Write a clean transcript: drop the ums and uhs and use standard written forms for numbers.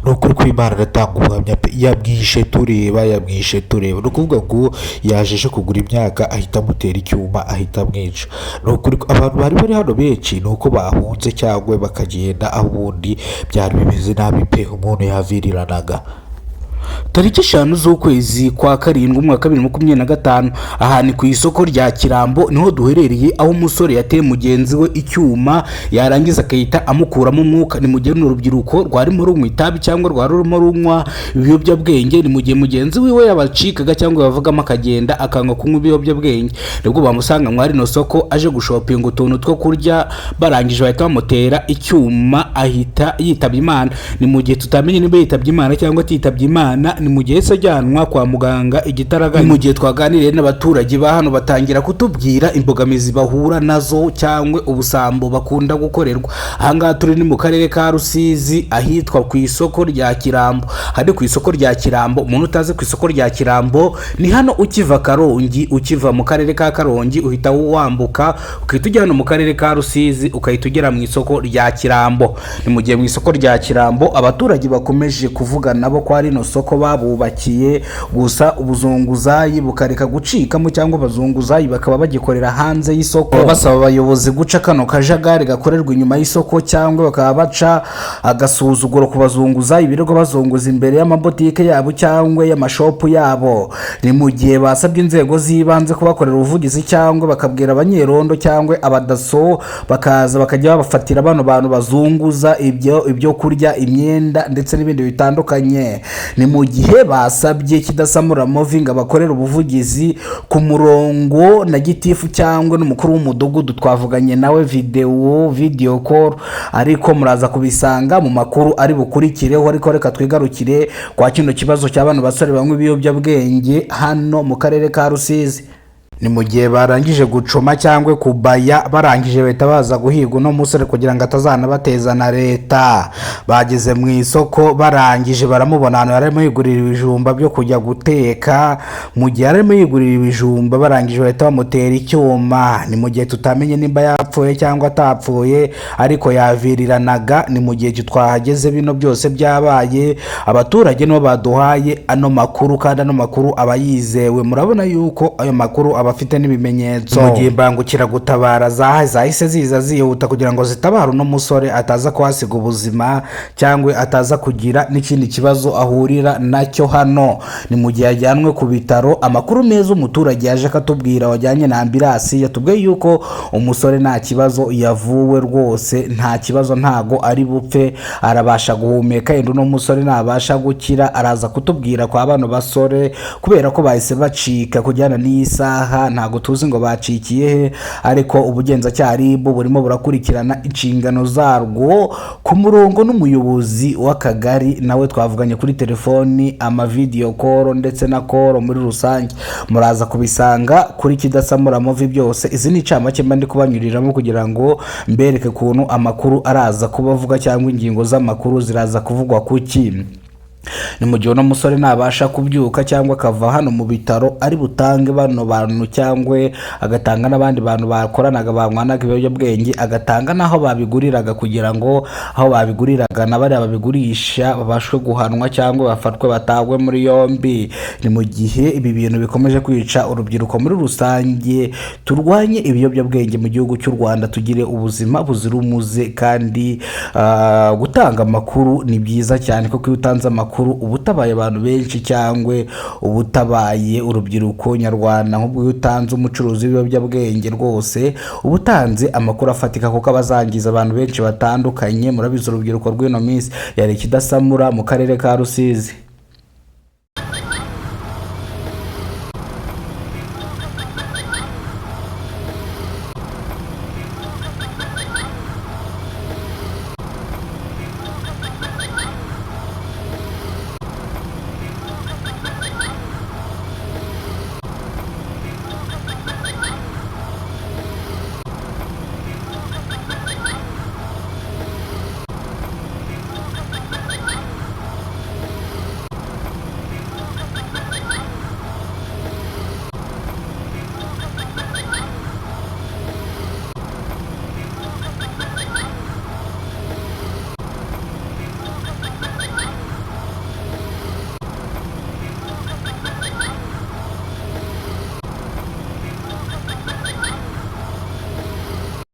ni ukuri kw'Imana aratanga ubuhamya pe, yamwishe tureba ni ukuvuga ngo yajeje kugura imyaka ahita amutera icyuma ahita amwica. Ni ukuri abantu bari hano benshi ni uko bahunze cyangwa bakagenda, aho ubundi byari bimeze nabi pe, umuntu yaviriranaga. Tariki 5 z'ukwezi kwa karindwi umwaka 2025 aha ni ku isoko rya Kirambo niho duherereye, aho umusore yateye mugenzi we icyuma yarangiza akahita amukuramo umwuka. Ni mu gihe n'urubyiruko rwarimo runywa itabi cyangwa rwarimo runywa ibiyobyabwenge, ni mu gihe mugenzi wiwe yabacikaga cyangwa yavugamo akagenda akanga kunywa ibiyobyabwenge, nibwo bamusanga mwari no soko aje gushopinga utuntu two kurya, barangije bahita bamutera icyuma ahita yitabye Imana. Ni mu gihe tutamenye niba yitabye Imana cyangwa atitabye Imana, ni mu gihe sajyanwa kwa muganga igitaraganya. Ni mu gihe twaganiriye n'abaturage ba hano batangira kutubwira imbogamizi bahura nazo cyangwa ubusambo bakunda gukorerwa. Ahangaha turi ni mu karere ka Rusizi ahitwa ku isoko rya Kirambo. Hari ku isoko rya Kirambo, umuntu utazi ku isoko rya Kirambo ni hano ukiva Karongi, ukiva mu karere ka Karongi uhita wambuka ukahita ujya hano mu karere ka Rusizi ukahita ugera mu isoko rya Kirambo. Ni mu gihe mu isoko rya Kirambo abaturage bakomeje kuvuga nabo ko ari no soko babubakiye, gusa ubuzunguzayi bukareka gucikamo cyangwa abazunguzayi bakaba bagikorera hanze y'isoko. Basaba abayobozi guca kano kajagari gakorerwa inyuma y'isoko, cyangwa bakaba baca agasuzuguro ku bazunguzayi birirwa bazunguza imbere y'amabotike yabo cyangwa y'amashopu yabo. Ni mu gihe basabye inzego z'ibanze kubakorera ubuvugizi cyangwa bakabwira abanyerondo cyangwa abadaso bakaza bakajya babafatira bano bantu bazunguza ibyo kurya, imyenda ndetse n'ibindi bitandukanye. Ni mu gihe basabye Kidasamura Moving abakorera ubuvugizi ku murongo na gitifu cyangwa n'umukuru w'umudugudu, twavuganye nawe video call, ariko muraza kubisanga mu makuru ari bukurikireho. Ariko reka twigarukire kwa kino kibazo cy'abantu basore bamwe ibiyobyabwenge hano mu karere ka Rusizi. Ni mu gihe barangije gucoma cyangwa kubaya, barangije bahita baza guhiga no musore kugira ngo atazana bateza na leta. Bageze mu isoko barangije baramubona hano arimo yigurira ibijumba byo kujya guteka. Mu gihe arimo yigurira ibijumba barangije bahita bamutera icyuma. Ni mu gihe tutamenye nimba yapfuye cyangwa atapfuye, ariko yaviriranaga. Ni mu gihe twahageze bino byose byabaye, abaturage no baduhaye ano makuru, kandi ano makuru aba yizewe. Murabona yuko ayo makuru abafite n'ibimenyetso. Mu gihe mbangukira gutabara zahise ziza zihuta kugira ngo zitabare no musore ataza kwasiga ubuzima cyangwa ataza kugira n'ikindi kibazo ahurira nacyo hano. Ni mu gihe yajyanwe ku bitaro. Amakuru meza umuturage yaje akatubwira wajyanye na ambulance yatubwiye yuko umusore nta kibazo yavuwe rwose, nta kibazo, ntago ari bupfe, arabasha guhumeka. Yenda no musore nabasha gukira araza kutubwira kwa bano basore, kubera ko bahise bacika kujyana n'isaha. Ntago tuzi ngo bacikiye he, ariko ubugenzacyaha RIB burimo burakurikirana inshingano zarwo ku murongo n'umuyobozi w'akagari, nawe twavuganye kuri telefoni, ama video call ndetse na call muri rusange. Muraza kubisanga kuri Kidasamura Movie byose. Izi ni icamake mba ndi kubanyuriramo kugira ngo mbereke kuntu amakuru araza kubavuga cyangwa ingingo z'amakuru ziraza kuvugwa kuki. Ni mu gihe no musore nabasha kubyuka cyangwa akava hano mu bitaro ari butange bano bantu, cyangwa agatanga n'abandi bantu bakoranaga banywanaga ibiyobyabwenge, agatanga naho babiguriraga kugira ngo aho babiguriraga na bari babigurisha babashwe guhanwa cyangwa bafatwe batagwe muri yombi. Ni mu gihe ibi bintu bikomeje kwica urubyiruko muri rusange. Turwanye ibiyobyabwenge mu gihugu cy'u Rwanda, tugire ubuzima buzira umuze, kandi gutanga amakuru ni byiza cyane, kuko iyo utanze amakuru ubutabaye abantu benshi cyangwa ubutabaye urubyiruko nyarwanda. Nk'ubwo utanze umucuruzi w'ibiyobyabwenge rwose ubutanze amakuru afatika, kuko abazangiza abantu benshi batandukanye. Murabizi urubyiruko rw'ino minsi yari Kidasamura mu karere ka Rusizi.